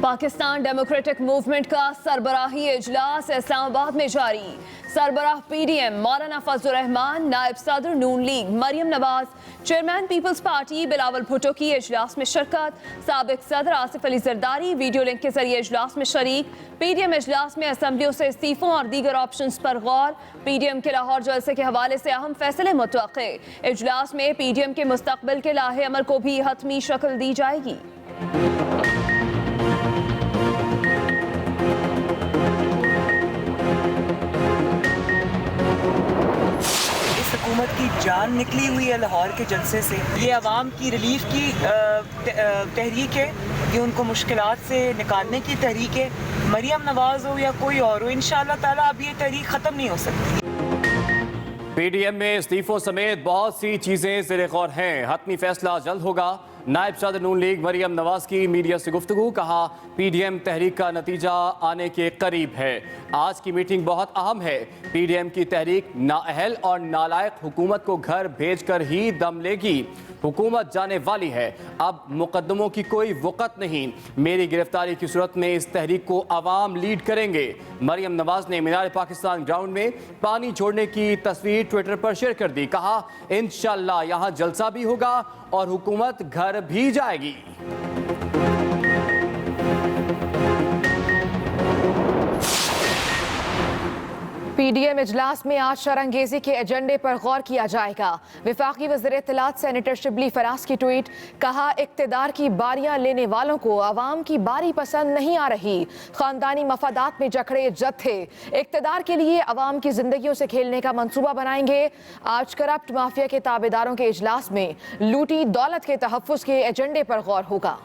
Pakistan democratic movement का सरबराही इजलास इस्लामाबाद में जारी। सरबराह पीडीएम मौलाना फजलुर रहमान, नायब सदर Noon League Maryam Nawaz, chairman Peoples Party Bilawal Bhutto की इजलास में शिरकत। साबिक सदर आसिफ अली जरदारी वीडियो लिंक के जरिए इजलास में शरीक। पीडीएम इजलास में असम्बलियों से इस्तीफों और दीगर ऑप्शंस पर गौर। पीडीएम के लाहौर जलसे के हवाले से अहम फैसले मुतवक्के। इजलास में पीडीएम के मुस्तकबिल के लाहे अमल को भी हतमी शक्ल दी जाएगी। हुकूमत की जान निकली हुई है लाहौर के जलसे से। ये अवाम की रिलीफ की तहरीक है, ये उनको मुश्किलात से निकालने की तहरीक है। मरियम नवाज हो या कोई और हो, इंशाअल्लाह ताला अब ये तहरीक ख़त्म नहीं हो सकती। पीडीएम में इस्तीफों समेत बहुत सी चीजें ज़ेरे गौर हैं। हतमी फैसला जल्द होगा। नायब सदर नून लीग मरियम नवाज की मीडिया से गुफ्तगू, कहा पीडीएम तहरीक का नतीजा आने के करीब है। आज की मीटिंग बहुत अहम है। पीडीएम की तहरीक नाअहल और नालायक हुकूमत को घर भेजकर ही दम लेगी। हुकूमत जाने वाली है, अब मुकदमों की कोई वक़्त नहीं। मेरी गिरफ्तारी की सूरत में इस तहरीक को अवाम लीड करेंगे। मरियम नवाज ने मीनार पाकिस्तान ग्राउंड में पानी छोड़ने की तस्वीर ट्विटर पर शेयर कर दी। कहा इंशाअल्लाह यहाँ जलसा भी होगा और हुकूमत घर भी जाएगी। पीडीएम इजलास में आज शरंगेजी के एजेंडे पर गौर किया जाएगा। विफाकी वज़ीर इत्तलात सेनेटर शिबली फराज की ट्वीट, कहा इक्तदार की बारियां लेने वालों को अवाम की बारी पसंद नहीं आ रही। खानदानी मफादात में जकड़े जत्थे इक्तदार के लिए अवाम की जिंदगियों से खेलने का मंसूबा बनाएंगे। आज करप्ट माफिया के ताबेदारों के इजलास में लूटी दौलत के तहफ़्फ़ुज़ के एजेंडे पर गौर होगा।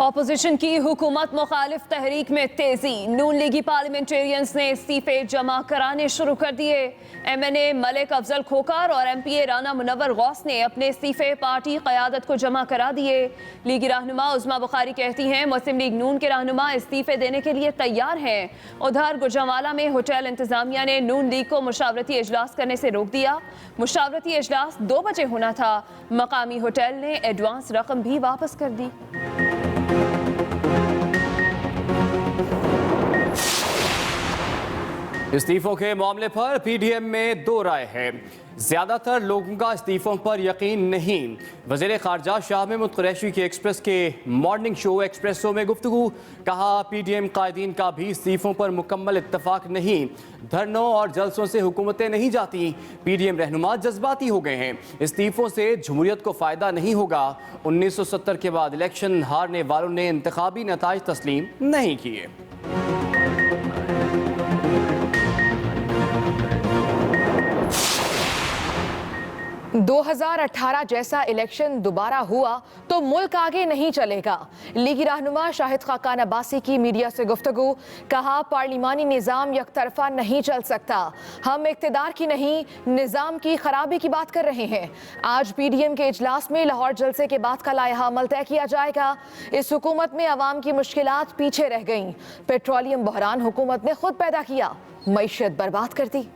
ऑपोजिशन की हुकूमत मुखालिफ तहरीक में तेजी। नून लीगी पार्लियामेंटेरियंस ने इस्तीफे जमा कराने शुरू कर दिए। एमएनए मलिक अफजल खोकर और एमपीए राना मुनव्वर गौस ने अपने इस्तीफे पार्टी क़यादत को जमा करा दिए। लीगी रहनुमा उज़मा बुखारी कहती हैं मुस्लिम लीग नून के रहनुमा इस्तीफे देने के लिए तैयार हैं। उधर गुजरांवाला में होटल इंतजामिया ने नून लीग को मुशावरती इजलास करने से रोक दिया। मुशावरती इजलास 2 बजे होना था। मकामी होटल ने एडवांस रकम भी वापस कर दी। इस्तीफों के मामले पर पीडीएम में 2 राय है। ज़्यादातर लोगों का इस्तीफों पर यकीन नहीं। वज़ीर ख़ारजा शाह महमूद कुरैशी के एक्सप्रेस के मॉर्निंग शो एक्सप्रेसो में गुफ्तगू, कहा पीडीएम कायदीन का भी इस्तीफों पर मुकम्मल इत्तफाक नहीं। धरनों और जलसों से हुकूमतें नहीं जाती। पीडीएम रहनुमा जज्बाती हो गए हैं। इस्तीफों से जमहूरियत को फ़ायदा नहीं होगा। 1970 के बाद इलेक्शन हारने वालों ने इंतखाबी नताइज तस्लीम नहीं किए। 2018 जैसा इलेक्शन दोबारा हुआ तो मुल्क आगे नहीं चलेगा। लीगी रहनुमा शाहिद खाकान अब्बासी की मीडिया से गुफ्तगू, कहा पार्लिमानी निज़ाम यकतरफा नहीं चल सकता। हम इक़्तिदार की नहीं निज़ाम की खराबी की बात कर रहे हैं। आज पीडीएम के इजलास में लाहौर जलसे के बाद का लायहा अमल तय किया जाएगा। इस हुकूमत में अवाम की मुश्किलात पीछे रह गईं। पेट्रोलियम बहरान हुकूमत ने खुद पैदा किया, मईशत बर्बाद कर दी।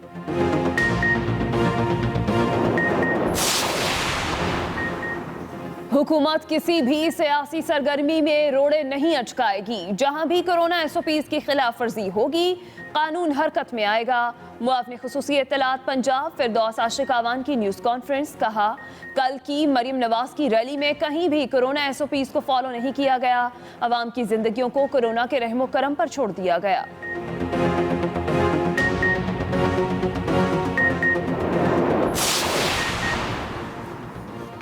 हुकूमत किसी भी सियासी सरगर्मी में रोड़े नहीं अटकाएगी। जहां भी कोरोना एसओपीज़ की खिलाफ वर्जी होगी, कानून हरकत में आएगा। मुआवनी खुसूसी इत्तलात पंजाब फिरदौस आशिक आवान की न्यूज़ कॉन्फ्रेंस, कहा कल की मरियम नवाज की रैली में कहीं भी कोरोना एसओपीज़ को फॉलो नहीं किया गया। अवाम की जिंदगियों को कोरोना के रहमो करम पर छोड़ दिया गया।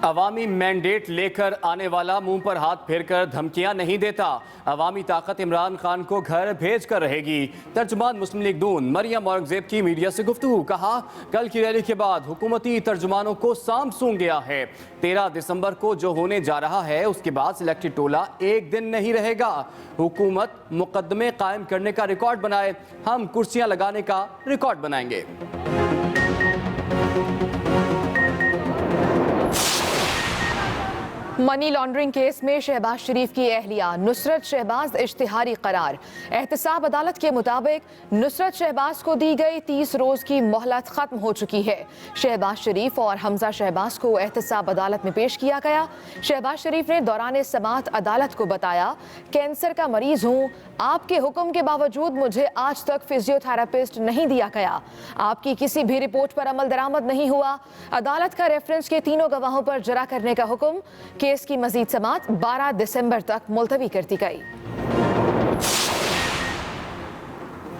अवामी मैंडेट लेकर आने वाला मुंह पर हाथ फेरकर धमकियां नहीं देता। अवामी ताकत इमरान खान को घर भेज कर रहेगी। तर्जुमान मुस्लिम लीग नून मरियम औरंगजेब की मीडिया से गुफ्तगू, कहा कल की रैली के बाद हुकूमती तर्जुमानों को साम सूंघ गया है। 13 दिसंबर को जो होने जा रहा है उसके बाद सिलेक्टेड टोला एक दिन नहीं रहेगा। हुकूमत मुकदमे कायम करने का रिकॉर्ड बनाए, हम कुर्सियां लगाने का रिकॉर्ड बनाएंगे। मनी लॉन्ड्रिंग केस में शहबाज शरीफ की अहलिया नुसरत शहबाज इश्तिहारी करार। एहतसाब अदालत के मुताबिक नुसरत शहबाज को दी गई 30 रोज की मोहलत खत्म हो चुकी है। शहबाज शरीफ और हमजा शहबाज को एहतसाब अदालत में पेश किया गया। शहबाज शरीफ ने दौरान समाअत अदालत को बताया, कैंसर का मरीज हूँ, आपके हुक्म के बावजूद मुझे आज तक फिजियोथेरापिस्ट नहीं दिया गया, आपकी किसी भी रिपोर्ट पर अमल दरामद नहीं हुआ। अदालत का रेफरेंस के तीनों गवाहों पर जरा करने का हुक्म। केस की मजीद समाअत 12 दिसंबर तक मुलतवी कर दी गई।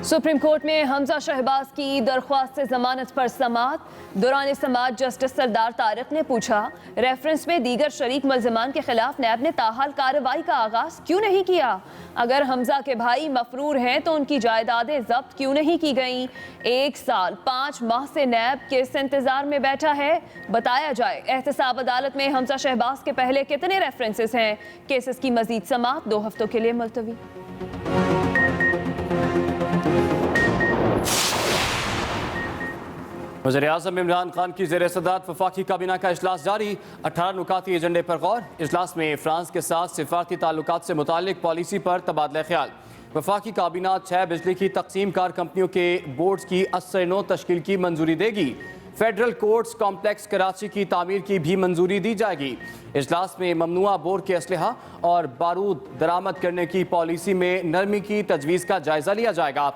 सुप्रीम कोर्ट में हमजा शहबाज की दरख्वास्त से जमानत पर समाअत। दौरान समाअत जस्टिस सरदार तारिक ने पूछा, रेफरेंस में दीगर शरीक मुल्जिमान के खिलाफ नैब ने ताहाल कार्रवाई का आगाज क्यों नहीं किया? अगर हमजा के भाई मफरूर हैं तो उनकी जायदादें जब्त क्यों नहीं की गईं? 1 साल 5 माह से नैब केस इंतजार में बैठा है, बताया जाए। एहतसाब अदालत में हमजा शहबाज के पहले कितने रेफरेंसेस हैं? केसेस की मजीद समाअत 2 हफ्तों के लिए मुलतवी। वज़ीर-ए-आज़म इमरान खान की ज़ेर सदारत वफाकी काबीना का इजलास जारी। 18 नुकाती एजेंडे पर गौर। इजलास में फ्रांस के साथ सिफारती ताल्लुकात से मुतालिक पॉलिसी पर तबादला ख्याल। वफाकी काबीना 6 बिजली की तकसीम कार कंपनियों के बोर्ड्स की 89 तश्कील की मंजूरी देगी। फेडरल कोर्ट्स कॉम्प्लेक्स कराची की तामीर की भी मंजूरी दी जाएगी। इजलास में ममनुआ बोर के असलहा और बारूद दरामद करने की पॉलिसी में नरमी की तजवीज़ का जायजा लिया जाएगा।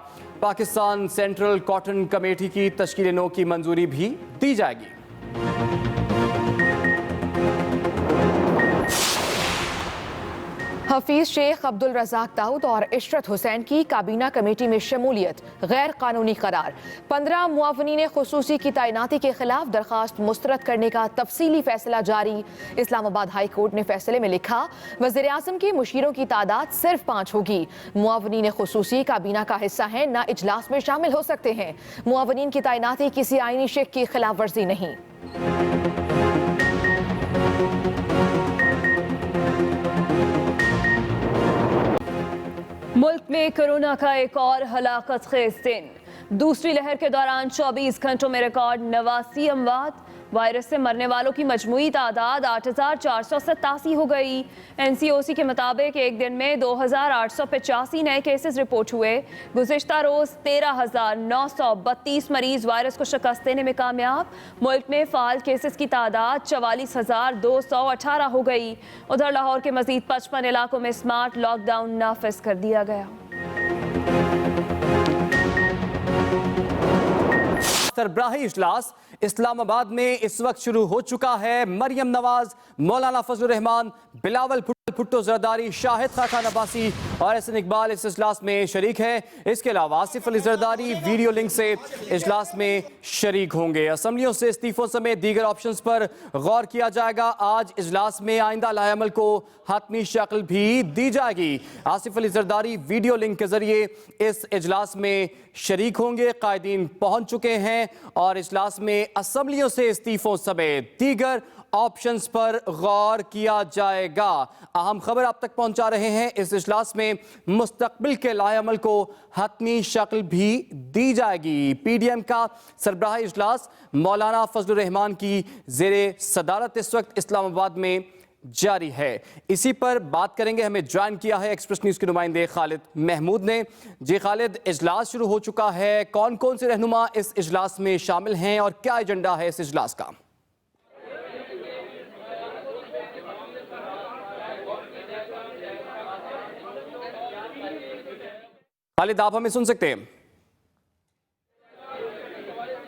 पाकिस्तान सेंट्रल कॉटन कमेटी की तश्कील नौ की मंजूरी भी दी जाएगी। हफीज शेख अब्दुल रज़ाक दाऊद और इशरत हुसैन की काबीना कमेटी में शमूलियत गैर कानूनी करार। 15 मुआवनीन खुसूसी की तैनाती के खिलाफ दरखास्त मुस्तरद करने का तफसीली फैसला जारी। इस्लामाबाद हाई कोर्ट ने फैसले में लिखा, वज़ीर आज़म के मुशीरों की तादाद सिर्फ 5 होगी। मुआवनीन खुसूसी काबीना का हिस्सा हैं, ना इजलास में शामिल हो सकते हैं। मुआवनीन की तैनाती किसी आईनी शेख की खिलाफ वर्जी नहीं। मुल्क में कोरोना का एक और हलाकत खेज दिन। दूसरी लहर के दौरान 24 घंटों में रिकॉर्ड 89 अमवात। वायरस से मरने वालों की मजमूई तादाद 8,487 हो गई। NCOC के मुताबिक एक दिन में 2,885 नए केसेस रिपोर्ट हुए। गुज़िश्ता रोज 13,932 मरीज वायरस को शिकस्त देने में कामयाब। मुल्क में फ़ाल केसेस की तादाद 44,218 हो गई। उधर लाहौर के मजीद 55 इलाकों में स्मार्ट लॉकडाउन नाफिज कर दिया गया। सरबराही इजलास इस्लामाबाद में इस वक्त शुरू हो चुका है। मरियम नवाज, मौलाना फजलुर रहमान, बिलावल भुट्टो जरदारी, शाहिद खान अब्बासी और एहसन इकबाल इस इजलास में शरीक है। इसके अलावा आसिफ अली जरदारी वीडियो लिंक से इजलास में शरीक होंगे। असम्बलियों से इस्तीफों समेत दीगर ऑप्शंस पर गौर किया जाएगा। आज इजलास में आइंदा लाएअमल को हतमी शक्ल भी दी जाएगी। आसिफ अली जरदारी वीडियो लिंक के जरिए इस इजलास में शरीक होंगे। कायदीन पहुंच चुके हैं और इजलास में असम्बलियों से इस्तीफों समेत दीगर ऑप्शंस पर गौर किया जाएगा। अहम खबर आप तक पहुंचा रहे हैं। इस इजलास में मुस्तकबिल के लाएअमल को हतमी शक्ल भी दी जाएगी। PDM का सरबराही इजलास मौलाना फजलुर रहमान की ज़ेरे सदारत इस वक्त इस्लामाबाद में जारी है। इसी पर बात करेंगे। हमें ज्वाइन किया है एक्सप्रेस न्यूज़ के नुमाइंदे खालिद महमूद ने। जी खालिद, इजलास शुरू हो चुका है, कौन कौन से रहनुमा इस इजलास में शामिल हैं और क्या एजेंडा है इस इजलास का? खालिद, आप हमें सुन सकते हैं?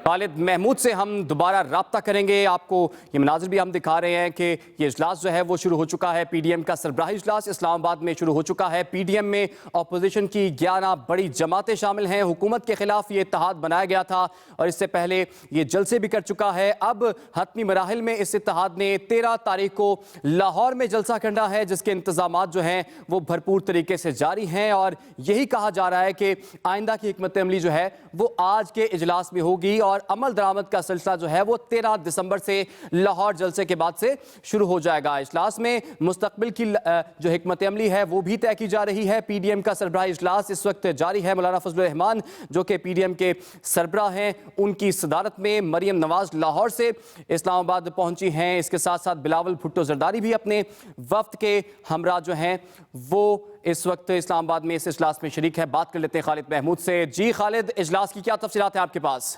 खालिद महमूद से हम दोबारा रब्ता करेंगे। आपको ये मनाजिर भी हम दिखा रहे हैं कि ये इजलास जो है वो शुरू हो चुका है। PDM का सरबराही इजलास इस्लामाबाद में शुरू हो चुका है। PDM में अपोजिशन की 11 बड़ी जमातें शामिल हैं। हुकूमत के खिलाफ ये इत्तेहाद बनाया गया था और इससे पहले ये जलसे भी कर चुका है। अब हतमी मराहिल में इस इत्तेहाद ने 13 तारीख को लाहौर में जलसा करना है, जिसके इंतजामात जो हैं वो भरपूर तरीके से जारी हैं और यही कहा जा रहा है कि आइंदा की हिकमत अमली जो है वो आज के इजलास में होगी और और अमल दरामद का सिलसिला जो है वो 13 दिसंबर से लाहौर जलसे के बाद से शुरू हो जाएगा। इजलास में मुस्तकबिल की जो हिकमत अमली है वो भी तय की जा रही है। PDM का सरबराही इजलास इस वक्त जारी है। मौलाना फजलुर रहमान जो कि PDM के सरबराह हैं, उनकी सदारत में मरियम नवाज लाहौर से इस्लामाबाद पहुंची हैं। इसके साथ साथ बिलावल भुट्टो जरदारी भी अपने वफ्द के हमरा जो हैं वो इस वक्त इस्लामाबाद में इस इजलास में शरीक है। बात कर लेते हैं खालिद महमूद से। जी खालिद, इजलास की क्या तफसीलात हैं आपके पास?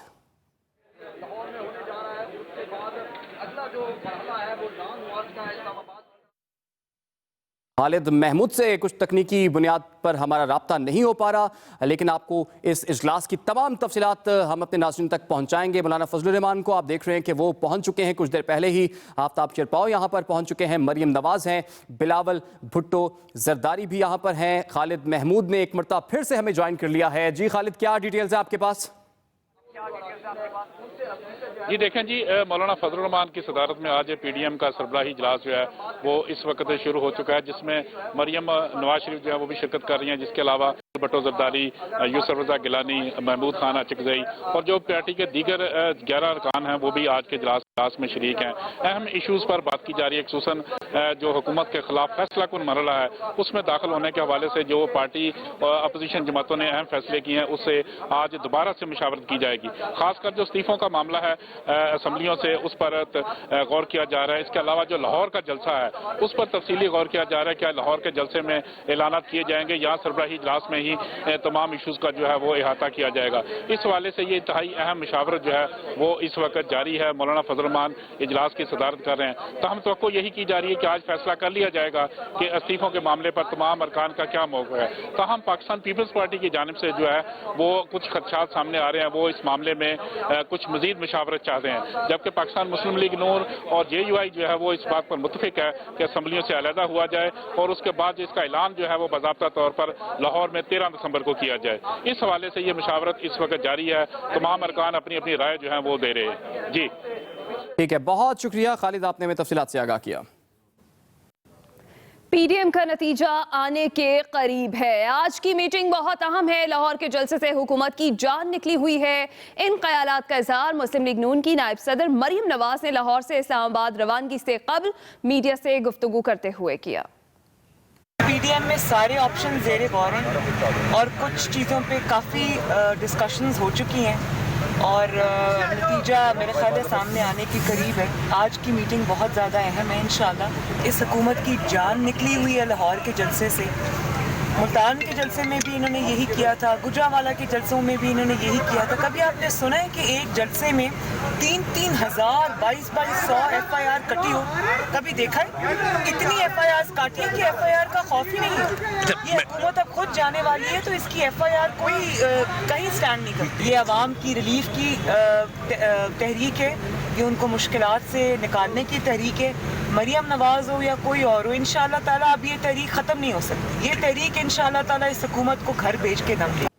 खालिद महमूद से कुछ तकनीकी बुनियाद पर हमारा राब्ता नहीं हो पा रहा, लेकिन आपको इस इजलास की तमाम तफसीलात हम अपने नाज़रीन तक पहुंचाएंगे। मौलाना फजलुर रहमान को आप देख रहे हैं कि वो पहुंच चुके हैं, कुछ देर पहले ही आफ्ताब चरपाओ यहाँ पर पहुंच चुके हैं, मरियम नवाज हैं, बिलावल भुट्टो जरदारी भी यहाँ पर हैं, खालिद महमूद ने एक मरतबा फिर से हमें ज्वाइन कर लिया है। जी खालिद, क्या डिटेल्स है आपके पास? जी देखें जी, मौलाना फजलुर रहमान की सदारत में आज PDM का सरबराही इजलास जो है वो इस वक्त शुरू हो चुका है, जिसमें मरियम नवाज शरीफ जो है वो भी शिरकत कर रही हैं। जिसके अलावा भुट्टो जरदारी, यूसुफ रजा गिलानी, महमूद खान अचकजई और जो पार्टी के दीगर 11 अरकान हैं वो भी आज के इजलास में शरीक हैं। अहम इशूज़ पर बात की जा रही है, खुसूसन जो हुकूमत के खिलाफ फैसला कुन मरला है उसमें दाखिल होने के हवाले से जो पार्टी अपोजिशन जमातों ने अहम फैसले किए हैं उससे आज दोबारा से मुशावरत की जाएगी। खासकर जो इस्तीफों का मामला है असम्बलियों से, उस पर गौर किया जा रहा है। इसके अलावा जो लाहौर का जलसा है उस पर तफसीली गौर किया जा रहा है। क्या लाहौर के जलसे में ऐलानात किए जाएंगे या सरबराही इजलास में ही तमाम इशूज़ का जो है वो अहाता किया जाएगा। इस हवाले से ये इंतहाई अहम मुशावरत जो है वो इस वक्त जारी है। मौलाना फजलुर रहमान इजलास की सदारत कर रहे हैं। तहम तवक्को यही की जा रही है कि आज फैसला कर लिया जाएगा कि इस्तीफों के मामले पर तमाम अरकान का क्या मौक़िफ़ है। तहम पाकिस्तान पीपल्स पार्टी की जानिब से जो है वो कुछ खदशात सामने आ रहे हैं, वो इस मामले में कुछ मजीद मुशावरत चाहते हैं, जबकि पाकिस्तान मुस्लिम लीग नून और JUI जो है वो इस बात पर मुत्तफिक है कि असम्बलियों से अलहदा हुआ जाए और उसके बाद इसका ऐलान जो है वो बाज़ाब्ता तौर पर लाहौर में 13 दिसंबर को किया जाए। इस हवाले से ये मुशावरत इस वक्त जारी है। तमाम अरकान अपनी अपनी राय जो है वो दे रहे हैं। जी ठीक है, बहुत शुक्रिया खालिद, आपने हमें तफसीलात से आगाह किया। PDM का नतीजा आने के करीब है। आज की मीटिंग बहुत अहम है। लाहौर के जलसे से हुकूमत की जान निकली हुई है। इन ख्यालात का इजहार मुस्लिम लीग नून की नायब सदर मरियम नवाज ने लाहौर से इस्लामाबाद रवानगी से कबल मीडिया से गुफ्तगू करते हुए किया। PDM में सारे ऑप्शन ज़ेरे गौर हैं और कुछ चीज़ों पे काफ़ी डिस्कशंस हो चुकी हैं और नतीजा मेरे ख्याल है सामने आने के करीब है। आज की मीटिंग बहुत ज़्यादा अहम है। इंशाल्लाह इस हुकूमत की जान निकली हुई है लाहौर के जलसे से। मुल्तान के जलसे में भी इन्होंने यही किया था, गुजरावाला के जलसों में भी इन्होंने यही किया था। कभी आपने सुना है कि एक जलसे में 3-3 हज़ार 2200 FIR कटी हो? कभी देखा है? इतनी FIR काटी है कि FIR का खौफ ही नहीं है। ये हुकूमत अब खुद जाने वाली है तो इसकी FIR कोई कहीं स्टैंड नहीं करती। ये अवाम की रिलीफ की तहरीक है, ये उनको मुश्किलात से निकालने की तहरीक है। मरियम नवाज हो या कोई और हो, इंशाअल्लाह ताला अब ये तहरीक ख़त्म नहीं हो सकती। ये तहरीक इंशाअल्लाह ताला इस हुकूमत को घर भेज के दम देगी।